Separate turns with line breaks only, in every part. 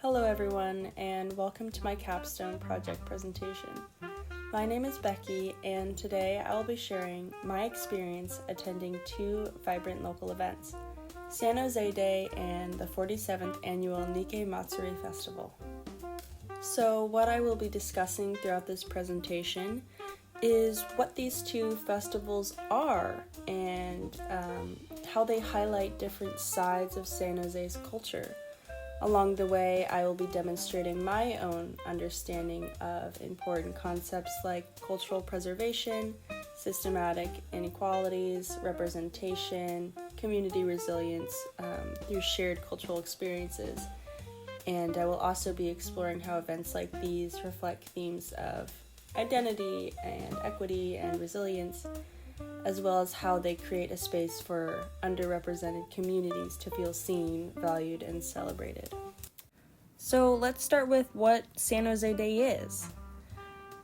Hello everyone, and welcome to my Capstone Project presentation. My name is Becky, and today I will be sharing my experience attending two vibrant local events, San Jose Day and the 47th Annual Nikkei Matsuri Festival. So what I will be discussing throughout this presentation is what these two festivals are and how they highlight different sides of San Jose's culture. Along the way, I will be demonstrating my own understanding of important concepts like cultural preservation, systematic inequalities, representation, community resilience through shared cultural experiences. And I will also be exploring how events like these reflect themes of identity and equity and resilience, as well as how they create a space for underrepresented communities to feel seen, valued, and celebrated. So let's start with what San Jose Day is.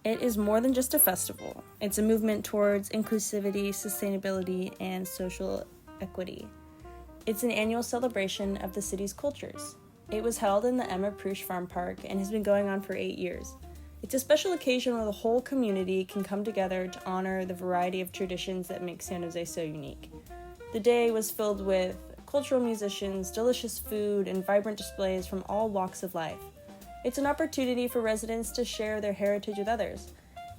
It is more than just a festival. It's a movement towards inclusivity, sustainability, and social equity. It's an annual celebration of the city's cultures. It was held in the Emma Prush Farm Park and has been going on for 8 years. It's a special occasion where the whole community can come together to honor the variety of traditions that make San Jose so unique. The day was filled with cultural musicians, delicious food, and vibrant displays from all walks of life. It's an opportunity for residents to share their heritage with others.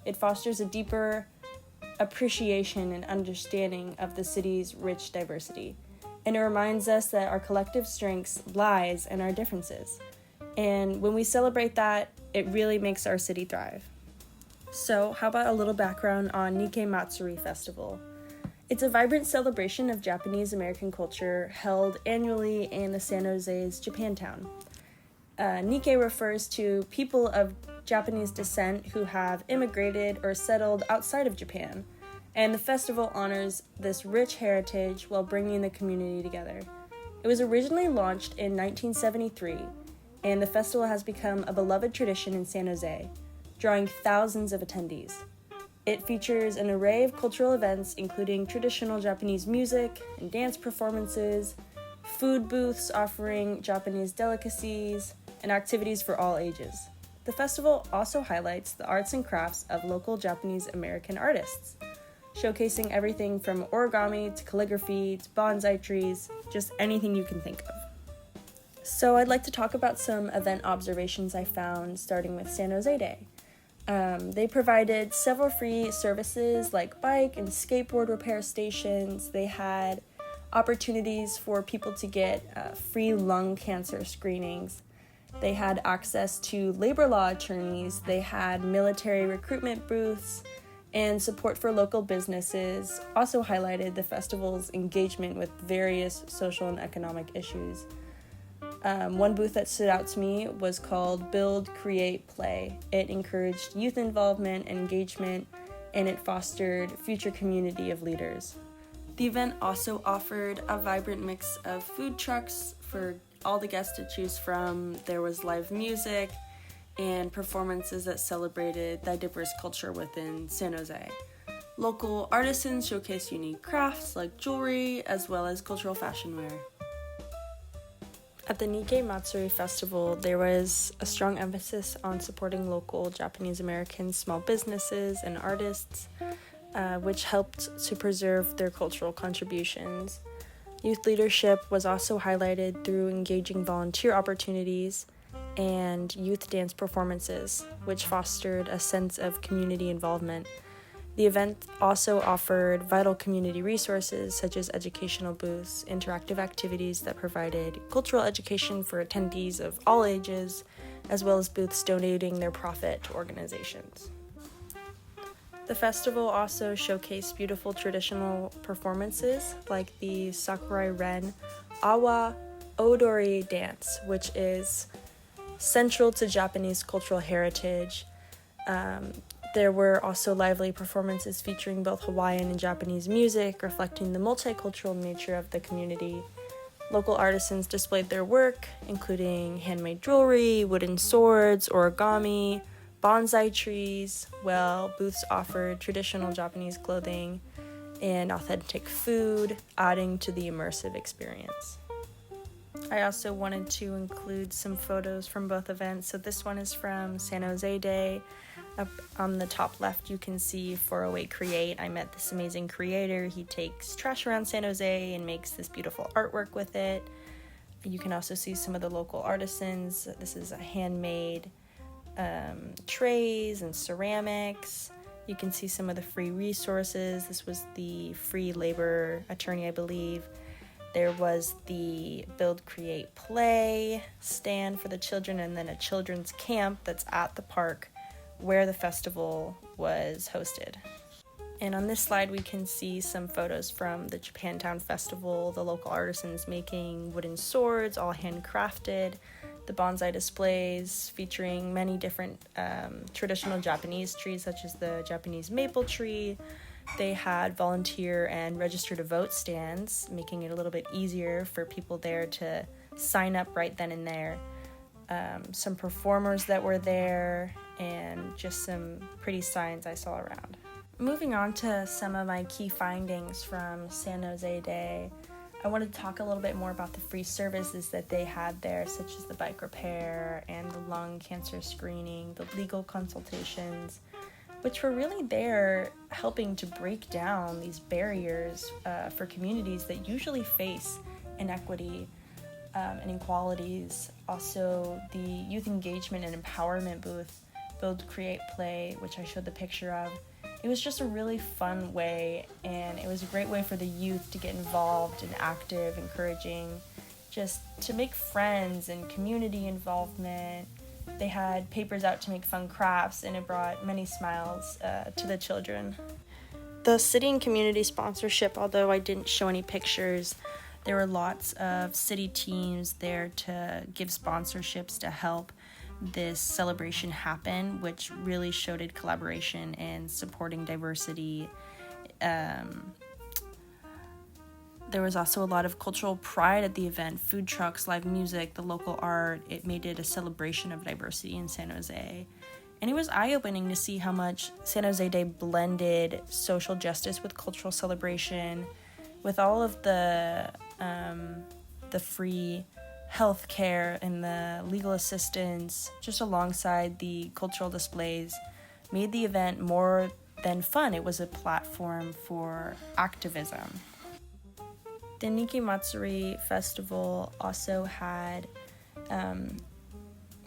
It fosters a deeper appreciation and understanding of the city's rich diversity. And it reminds us that our collective strengths lies in our differences. And when we celebrate that, it really makes our city thrive. So, how about a little background on Nikkei Matsuri Festival? It's a vibrant celebration of Japanese American culture held annually in the San Jose's Japantown. Nikkei refers to people of Japanese descent who have immigrated or settled outside of Japan, and the festival honors this rich heritage while bringing the community together. It was originally launched in 1973, and the festival has become a beloved tradition in San Jose, drawing thousands of attendees. It features an array of cultural events, including traditional Japanese music and dance performances, food booths offering Japanese delicacies, and activities for all ages. The festival also highlights the arts and crafts of local Japanese American artists, showcasing everything from origami to calligraphy to bonsai trees, just anything you can think of. So I'd like to talk about some event observations I found, starting with San Jose Day. They provided several free services like bike and skateboard repair stations. They had opportunities for people to get free lung cancer screenings. They had access to labor law attorneys. They had military recruitment booths, and support for local businesses also highlighted the festival's engagement with various social and economic issues. One booth that stood out to me was called Build, Create, Play. It encouraged youth involvement and engagement, and it fostered future community of leaders. The event also offered a vibrant mix of food trucks for all the guests to choose from. There was live music and performances that celebrated the diverse culture within San Jose. Local artisans showcased unique crafts like jewelry as well as cultural fashion wear. At the Nikkei Matsuri Festival, there was a strong emphasis on supporting local Japanese American small businesses and artists, which helped to preserve their cultural contributions. Youth leadership was also highlighted through engaging volunteer opportunities and youth dance performances, which fostered a sense of community involvement. The event also offered vital community resources such as educational booths, interactive activities that provided cultural education for attendees of all ages, as well as booths donating their profit to organizations. The festival also showcased beautiful traditional performances like the Sakurai Ren Awa Odori dance, which is central to Japanese cultural heritage. There were also lively performances featuring both Hawaiian and Japanese music, reflecting the multicultural nature of the community. Local artisans displayed their work, including handmade jewelry, wooden swords, origami, bonsai trees, while booths offered traditional Japanese clothing and authentic food, adding to the immersive experience. I also wanted to include some photos from both events. So this one is from San Jose Day. Up on the top left, you can see 408 Create. I met this amazing creator. He takes trash around San Jose and makes this beautiful artwork with it. You can also see some of the local artisans. This is a handmade trays and ceramics. You can see some of the free resources. This was the free labor attorney, I believe. There was the Build, Create, Play stand for the children, and then a children's camp that's at the park where the festival was hosted. And on this slide, we can see some photos from the Japantown Festival, the local artisans making wooden swords, all handcrafted, the bonsai displays featuring many different traditional Japanese trees, such as the Japanese maple tree. They had volunteer and register to vote stands, making it a little bit easier for people there to sign up right then and there. Some performers that were there, and just some pretty signs I saw around. Moving on to some of my key findings from San Jose Day, I wanted to talk a little bit more about the free services that they had there, such as the bike repair and the lung cancer screening, the legal consultations, which were really there helping to break down these barriers for communities that usually face inequity and inequalities. Also, the youth engagement and empowerment booth, Build, Create, Play, which I showed the picture of. It was just a really fun way, and it was a great way for the youth to get involved and active, encouraging, just to make friends and community involvement. They had papers out to make fun crafts, and it brought many smiles to the children. The city and community sponsorship, although I didn't show any pictures, there were lots of city teams there to give sponsorships to help this celebration happen, which really showed collaboration and supporting diversity. There was also a lot of cultural pride at the event, food trucks, live music, the local art. It made it a celebration of diversity in San Jose. And it was eye-opening to see how much San Jose Day blended social justice with cultural celebration, with all of the free health care and the legal assistance, just alongside the cultural displays, made the event more than fun. It was a platform for activism. The Nikkei Matsuri Festival also had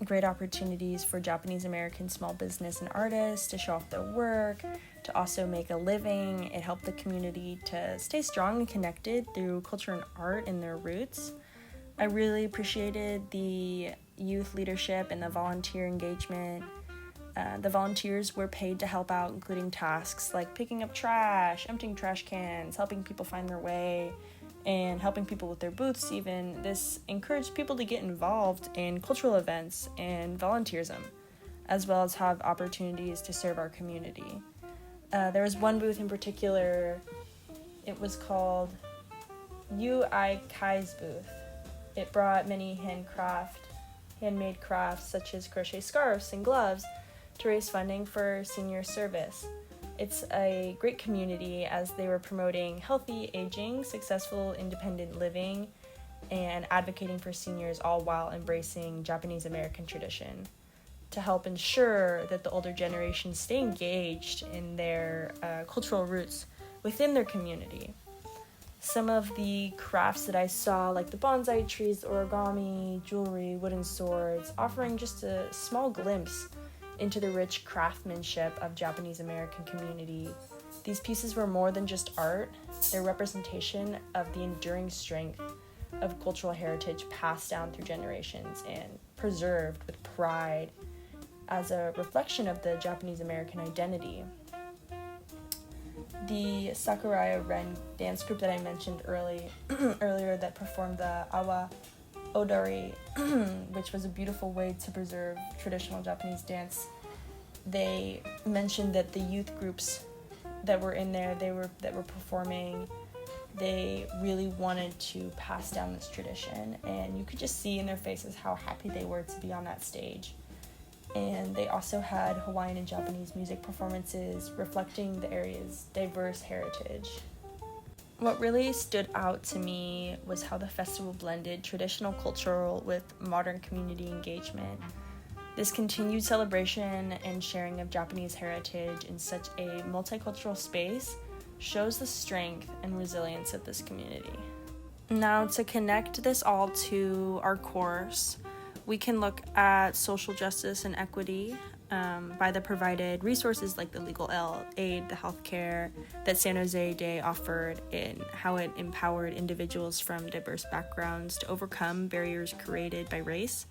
great opportunities for Japanese American small business and artists to show off their work, to also make a living. It helped the community to stay strong and connected through culture and art and their roots. I really appreciated the youth leadership and the volunteer engagement. The volunteers were paid to help out, including tasks like picking up trash, emptying trash cans, helping people find their way, and helping people with their booths even. This encouraged people to get involved in cultural events and volunteerism, as well as have opportunities to serve our community. There was one booth in particular. It was called UI Kai's booth. It brought many handmade crafts such as crochet scarves and gloves to raise funding for senior service. It's a great community as they were promoting healthy aging, successful independent living, and advocating for seniors, all while embracing Japanese American tradition to help ensure that the older generations stay engaged in their cultural roots within their community. Some of the crafts that I saw, like the bonsai trees, origami, jewelry, wooden swords, offering just a small glimpse into the rich craftsmanship of Japanese American community. These pieces were more than just art. They're representation of the enduring strength of cultural heritage passed down through generations and preserved with pride as a reflection of the Japanese American identity. The Sakuraya Ren dance group that I mentioned earlier that performed the Awa Odori, which was a beautiful way to preserve traditional Japanese dance. They mentioned that the youth groups that were in there, that were performing, they really wanted to pass down this tradition, and you could just see in their faces how happy they were to be on that stage. And they also had Hawaiian and Japanese music performances reflecting the area's diverse heritage. What really stood out to me was how the festival blended traditional cultural with modern community engagement. This continued celebration and sharing of Japanese heritage in such a multicultural space shows the strength and resilience of this community. Now, to connect this all to our course, we can look at social justice and equity by the provided resources like the legal aid, the healthcare that San Jose Day offered, and how it empowered individuals from diverse backgrounds to overcome barriers created by race,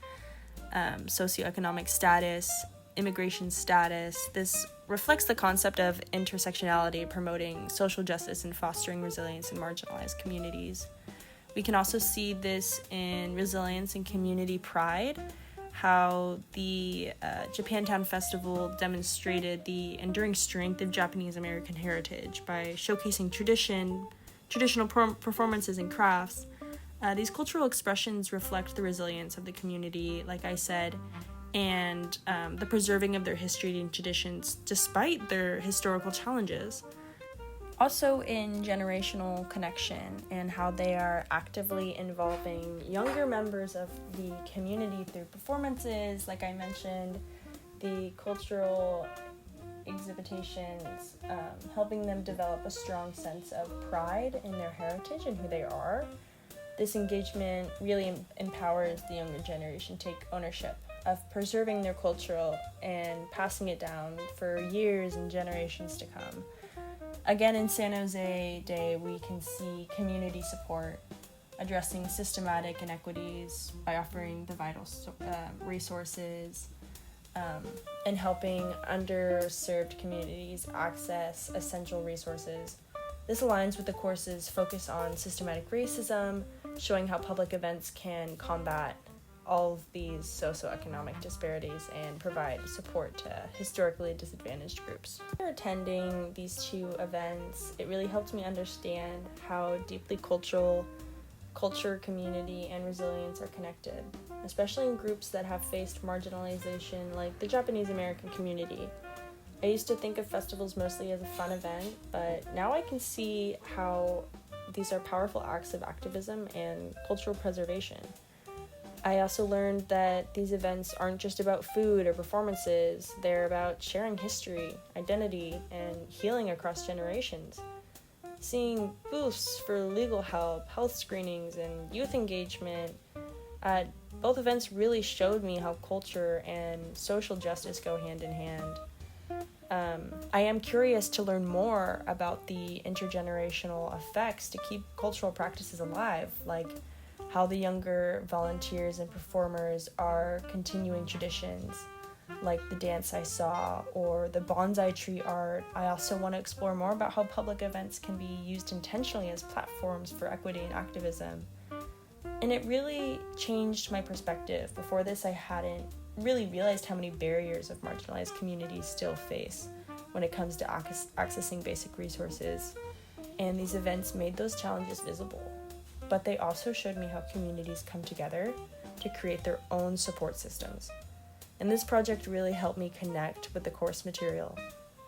socioeconomic status, immigration status. This reflects the concept of intersectionality, promoting social justice and fostering resilience in marginalized communities. We can also see this in resilience and community pride, how the Japantown Festival demonstrated the enduring strength of Japanese American heritage by showcasing traditional performances and crafts. These cultural expressions reflect the resilience of the community, like I said, and the preserving of their history and traditions despite their historical challenges. Also in generational connection and how they are actively involving younger members of the community through performances, like I mentioned, the cultural exhibitions, helping them develop a strong sense of pride in their heritage and who they are. This engagement really empowers the younger generation to take ownership of preserving their culture and passing it down for years and generations to come. Again, in San Jose Day, we can see community support addressing systematic inequities by offering the vital resources and helping underserved communities access essential resources. This aligns with the course's focus on systematic racism, showing how public events can combat all of these socioeconomic disparities and provide support to historically disadvantaged groups. After attending these two events, it really helped me understand how deeply culture, community, and resilience are connected, especially in groups that have faced marginalization like the Japanese American community. I used to think of festivals mostly as a fun event, but now I can see how these are powerful acts of activism and cultural preservation. I also learned that these events aren't just about food or performances, they're about sharing history, identity, and healing across generations. Seeing booths for legal help, health screenings, and youth engagement at both events really showed me how culture and social justice go hand in hand. I am curious to learn more about the intergenerational effects to keep cultural practices alive, like how the younger volunteers and performers are continuing traditions, like the dance I saw or the bonsai tree art. I also want to explore more about how public events can be used intentionally as platforms for equity and activism. And it really changed my perspective. Before this, I hadn't really realized how many barriers of marginalized communities still face when it comes to accessing basic resources. And these events made those challenges visible. But they also showed me how communities come together to create their own support systems. And this project really helped me connect with the course material,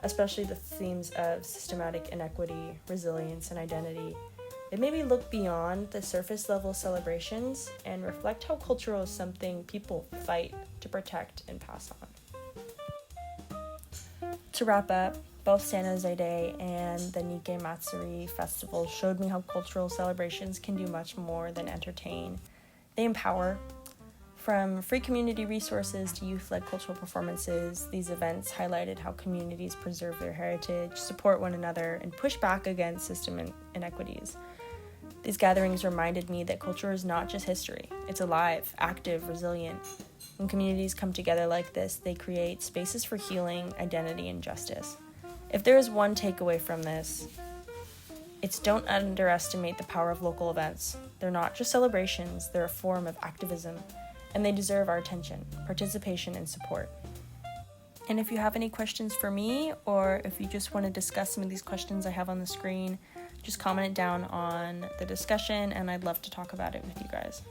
especially the themes of systematic inequity, resilience, and identity. It made me look beyond the surface level celebrations and reflect how culture is something people fight to protect and pass on. To wrap up, both San Jose Day and the Nikkei Matsuri Festival showed me how cultural celebrations can do much more than entertain. They empower. From free community resources to youth-led cultural performances, these events highlighted how communities preserve their heritage, support one another, and push back against system inequities. These gatherings reminded me that culture is not just history. It's alive, active, resilient. When communities come together like this, they create spaces for healing, identity, and justice. If there is one takeaway from this, it's don't underestimate the power of local events. They're not just celebrations, they're a form of activism, and they deserve our attention, participation, and support. And if you have any questions for me, or if you just want to discuss some of these questions I have on the screen, just comment it down on the discussion, and I'd love to talk about it with you guys.